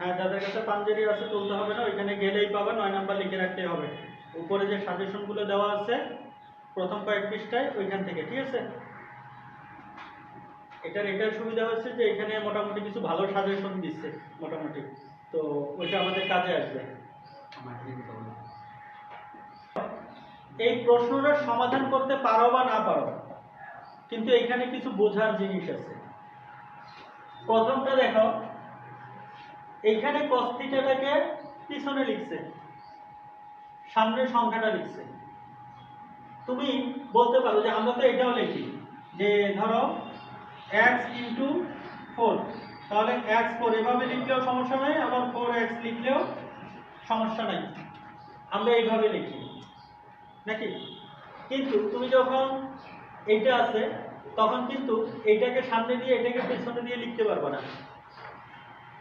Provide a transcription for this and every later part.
হ্যাঁ, যাদের কাছে পাঞ্জেরি আছে তুলতে হবে না, ওইখানে গেলেই পাবে, 9 নাম্বার লিখে রাখতেই হবে। উপরে যে সাজেশনগুলো দেওয়া আছে প্রথম কয়েক পৃষ্ঠায় ওইখান থেকে, ঠিক আছে। এটার সুবিধা হচ্ছে যে এখানে মোটামুটি কিছু ভালো সাজেশন দিচ্ছে মোটামুটি, তো ওইটা আমাদের কাজে আসবে। এই প্রশ্নটার সমাধান করতে পারো বা না পারো, কিন্তু এখানে কিছু বোঝার জিনিস আছে। প্রথমটা দেখো, এইখানে cos থিটাটাকে পিছনে লিখছে, সামনের সংখ্যাটা লিখছে। তুমি বলতে পারো যে আমরা তো এটাও লিখি যে ধরো x * 4, তাহলে x 4 এভাবে লিখলেও সমস্যা নাই, আবার 4x লিখলেও সমস্যা নাই, আমরা এইভাবে লিখি নাকি। কিন্তু তুমি যখন এইটা আছে তখন কিন্তু এইটাকে সামনে দিয়ে এটাকে পেছনে দিয়ে লিখতে পারবে না,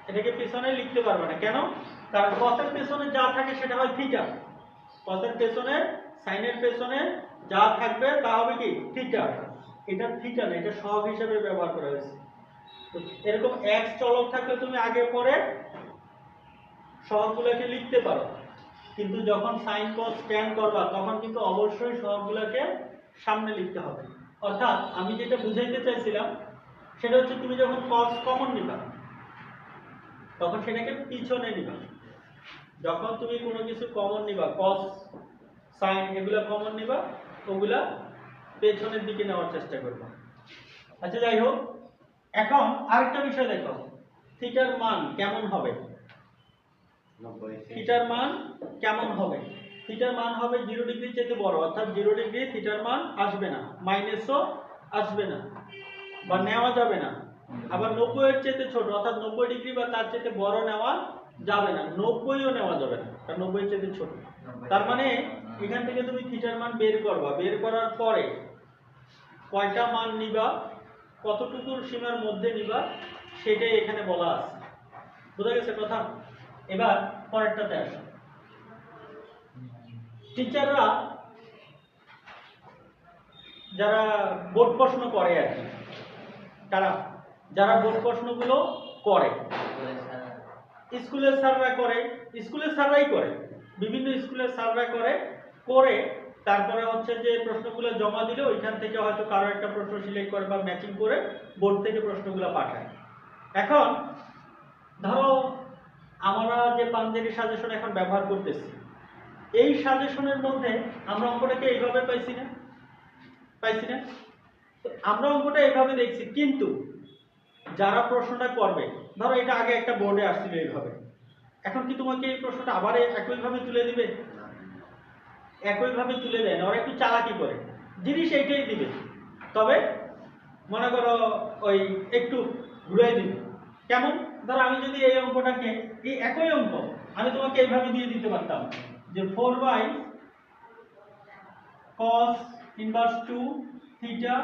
এটাকে পেছনে লিখতে পারবে না। কেন? কারণ cos এর পেছনে যা থাকে সেটা হয় থিটা, cos এর পেছনে sin এর পেছনে যা থাকবে তা হবে কি থিটা। এটা থিটা না, এটা সহগ হিসেবে ব্যবহার করা হয়েছে। তো এরকম x চলক থাকলে তুমি আগে পরে সহগগুলোকে লিখতে পারো, কিন্তু যখন sin cos tan করবা তখন কিন্তু অবশ্যই সহগগুলোকে সামনে লিখতে হবে। অর্থাৎ আমি যেটা বুঝাইতে চাইছিলাম সেটা হচ্ছে তুমি যখন cos কমন নিবা তখন সেটাকে পিছনে নিবা, যখন তুমি কোনো কিছু কমন নিবা cos sin এগুলা কমন নিবা, ওগুলা পেছনের দিকে নেওয়ার চেষ্টা করবা। আচ্ছা যাই হোক, এখন আরেকটা বিষয় দেখো, থিটার মান কেমন হবে, থিটার মান কেমন হবে। থিটার মান হবে 0 ডিগ্রির চেয়ে বড়, অর্থাৎ 0 ডিগ্রি থিটার মান আসবে না, মাইনাসও আসবে না বা নেওয়া যাবে না। আবার 90 এর চেয়ে ছোট, অর্থাৎ 90 ডিগ্রি বা তার চেয়ে বড় নেওয়া যাবে না, 90ও নেওয়া যাবে না, কারণ 90 এর চেয়ে ছোট। তার মানে এখান থেকে তুমি থিটার মান বের করবা, বের করার পরে কয়টা মান নিবা, কতটুকুর সীমার মধ্যে নিবা, সেটাই এখানে বলা আছে। বুঝা গেছে কথা? এবার পরেরটাতে আসো। টিচাররা যারা বোর্ড প্রশ্ন করে আর কি, যারা বোর্ড প্রশ্নগুলো করে, স্কুলের স্যাররা করে, স্কুলের স্যাররাই করে, বিভিন্ন স্কুলের স্যাররা করে তারপরে হচ্ছে যে প্রশ্নগুলো জমা দিলে ওইখান থেকে হয়তো কারো একটা প্রশ্ন সিলেক্ট করে বা ম্যাচিং করে বোর্ড থেকে প্রশ্নগুলো পাঠায়। এখন ধরো আমরা যে পাঞ্জেরি সাজেশন এখন ব্যবহার করতেছি, এই সাজেশনের মধ্যে আমরা অঙ্কটাকে এইভাবে পাইছি না, তো আমরা অঙ্কটা এইভাবে দেখছি, কিন্তু যারা প্রশ্নটা করবে, ধরো এটা আগে একটা বোর্ডে আসছিল এইভাবে, এখন কি তোমাকে এই প্রশ্নটা আবার একইভাবে তুলে দিবে? একইভাবে তুলে দেয় না, ওরা একটু চালাকি করে, জিনিস এইটাই দিবে, তবে মনে করো ওই একটু ঘুরাই দিবে। কেমন? ধরো আমি যদি এই অঙ্কটাকে, এই একই অঙ্ক আমি তোমাকে এইভাবে দিয়ে দিতে পারতাম যে 4/cos inverse 2 theta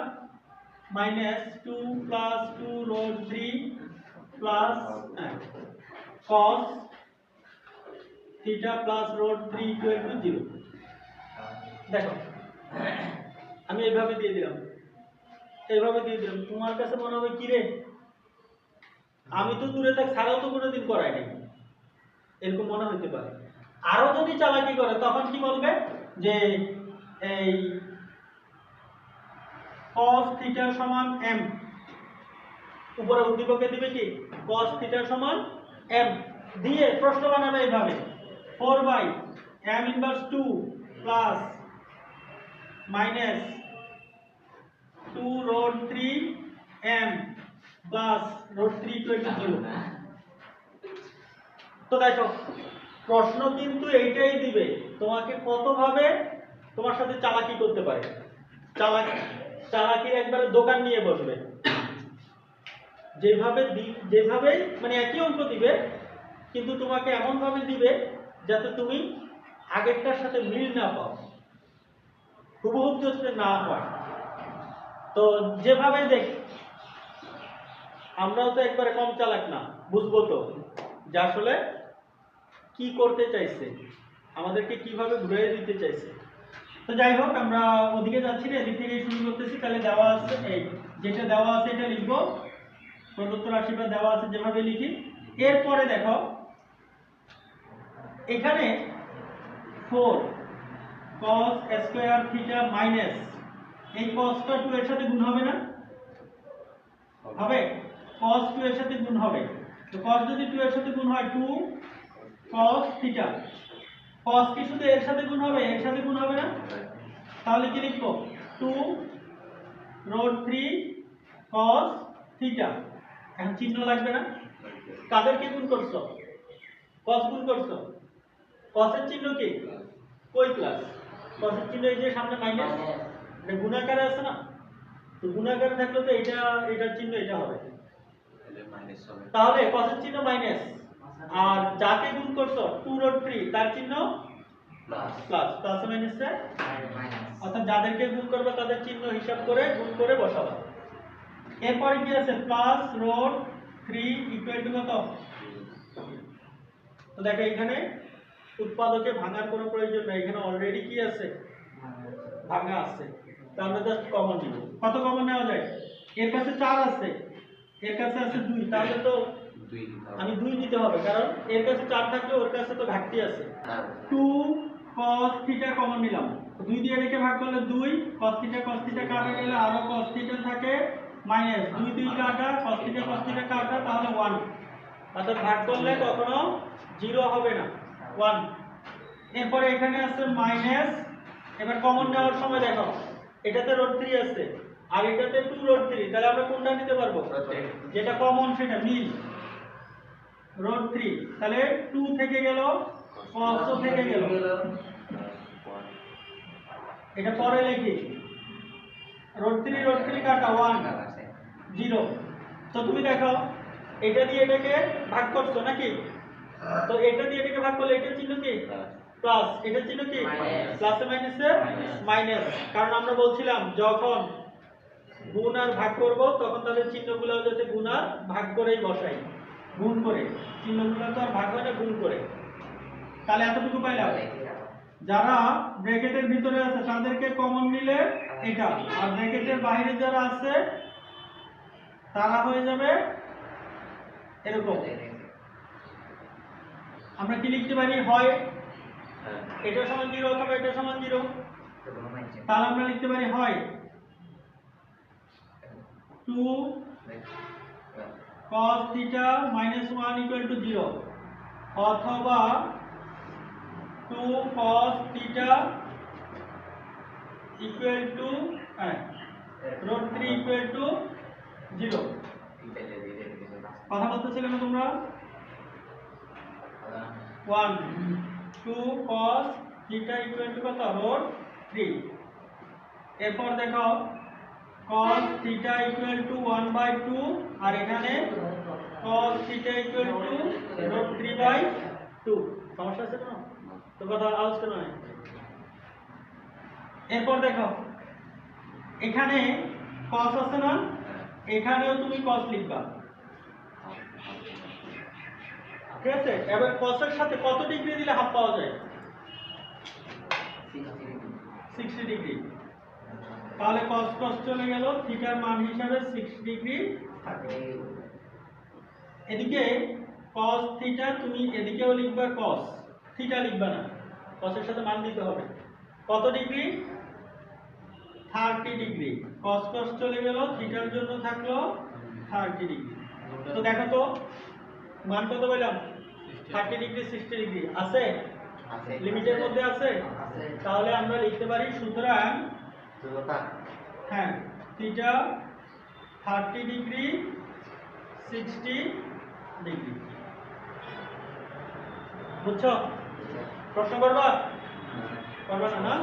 minus 2 plus 2 road 3 plus cos theta plus road 3 equal to 0। দেখো আমি এইভাবে দিয়ে দিলাম, তোমার কাছে মনে হবে কি রে, আমি তো দূরে থাক, ছাড়াও তো কোনোদিন করাই নাই, এরকম মনে হতে পারে। আরো যদি চালাকি করে তখন কি বলবে যে এই cos থিটা সমান m, উপরে উদ্দীপকে দিবে কি cos থিটা সমান m দিয়ে প্রশ্ন বানাবে এইভাবে 4/m inverse 2 plus minus 2 road 3m plus road 3 equal to 0। তো দেখো প্রশ্ন কিন্তু এইটাই দিবে, তোমাকে কতভাবে তোমার সাথে চালাকি করতে পারে, চালাকির একবারে দোকান নিয়ে বসবে, যেভাবে মানে একই অঙ্ক দিবে কিন্তু তোমাকে এমন ভাবে দিবে যাতে তুমি আগেরটার সাথে মিল না পাও, হুবহু যাতে না হয়। তো যেভাবে দেখ, আমরাও তো একবারে কম চালাক না, বুঝবো তো যে আসলে কি করতে চাইছে, আমাদেরকে কিভাবে ঘুরিয়ে দিতে চাইছে। তো যাই হোক, আমরা ওদিকে যাচ্ছি না, এদিক থেকে শুরু করতেছি। তাহলে দেওয়া আছে, এই যেটা দেওয়া আছে এটা লিখবো, প্রদত্ত রাশিটা দেওয়া আছে যেভাবে লিখি। এরপরে দেখো এখানে 4 cos স্কয়ার থিটা মাইনাস এই cosটা 2 এর সাথে গুণ হবে না? হবে। cos 2 এর সাথে গুণ হবে। তো cos যদি 2 এর সাথে গুণ হয় 2 cos থিটা। cos কি শুধু এর সাথে গুণ হবে? এর সাথে গুণ হবে না? তাহলে কি লিখবো? 2 রুট 3 cos থিটা। এখন চিহ্ন লাগবে না? কাদেরকে গুণ করছো? cos গুণ করছো। cos এর চিহ্ন কি? কই প্লাস? cos এর চিহ্ন এই যে সামনে মাইনাস, এটা গুণাকারে আছে না? তো গুণাকারে থাকলে তো এটার চিহ্ন এটা হবে। তাহলে cos এর চিহ্ন মাইনাস, আর যাকে গুণ করছো 2 রুট 3 তার চিহ্ন প্লাস। প্লাস মাইনাসে মাইনাস, অর্থাৎ যাদেরকে গুণ করবে তাদের চিহ্ন হিসাব করে গুণ করে বসাবা। এরপরে কি আছে? প্লাস রুট 3 ইকুয়াল টু কত? তো দেখো এখানে উৎপাদকে ভাঙার কোনো প্রয়োজন নাই, এখানে অলরেডি কি আছে? ভাঙা আছে। তো আমরা জাস্ট কমন নিব। কত কমন নেওয়া যায়? এর কাছে 4 আছে, এর কাছে আছে 2, তাহলে তো আমি 2 নিতে হবে, কারণ এর কাছে 4 থাকলে ওর কাছে তো ঘাটতি আছে। 2 cos থিটা কমন নিলাম, 2 দিয়ে এটাকে ভাগ করলে 2, cos থিটা কাটা গেলে আরো cos থিটা থাকে মাইনাস 2 2 কাটা, cos থিটা কাটা, তাহলে 1। অর্থাৎ ভাগ করলে কখনো 0 হবে না, 1। এরপরে এখানে আছে মাইনাস। এবার কমন নেওয়ার সময় দেখো এটাতে রুট 3 আছে আর এটাতে 2 রুট 3, তাহলে আমরা কোনটা নিতে পারবো? যেটা কমন সেটা মিল রুট 3, তাহলে 2 থেকে গেল, cos থেকে গেল। এটা পরে লিখি, রুট 3 কাটা 1 0। তো তুমি দেখো এটা দিয়ে এটাকে ভাগ করছো নাকি? তো এটা দিয়ে এটাকে ভাগ করলে এটার চিহ্ন কি? প্লাস। এটার চিহ্ন কি? প্লাসে মাইনাসে মাইনাস। কারণ আমরা বলছিলাম যখন গুণ আর ভাগ করব তখন তাদের চিহ্নগুলো যাতে গুণ আর ভাগ করেই বসাই, গুণ করে। চিহ্নগুলো তো আর ভাগ হয় না, গুণ করে। তাহলে এতটুকু পাইলাম। যারা ব্র্যাকেটের ভিতরে আছে তাদেরকে কমন নিলে এটা, আর ব্র্যাকেটের বাইরে যারা আছে তারা হয়ে যাবে এরকম। আমরা কি লিখতে পারি? হয় এটা সমান 0 অথবা এটা সমান 0। তাহলে আমরা লিখতে পারি হয় 2 cos থিটা -1 = 0 অথবা 2 cos থিটা রুট 3 0। কথা বলতেছিলে না তোমরা? 1 2 cos থিটা কত? রুট 3। এরপর দেখো cos থিটা 1/2 আর এখানে cos থিটা রুট 3/2। সমস্যা আছে না? তো কথা আলোচনা নাই। এরপর দেখো এখানে cos আছে না? এখানেও তুমি cos লিখবা, ঠিক আছে? এবার cos এর সাথে কত ডিগ্রি দিলে হাফ পাওয়া যায়? 60 ডিগ্রি। তাহলে cos চলে গেল, থিটার মান হিসাবে 60 ডিগ্রি থাকে। এদিকে cos থিটা তুমি এদিকেও লিখবা, cos থিটা লিখবা না, cos এর সাথে মান দিতে হবে। কত ডিগ্রি? 30 ডিগ্রি। cos চলে গেল, থিটার জন্য থাকলো 30 ডিগ্রি। তো দেখো তো মান কত পেলাম? 30 ডিগ্রি 60 ডিগ্রি আছে? লিমিটের মধ্যে আছে। তাহলে আমরা লিখতে পারি সুতরাং হ্যাঁ থিটা 30 ডিগ্রি 60 ডিগ্রি। বুঝছো? প্রশ্ন করবা? করবা না?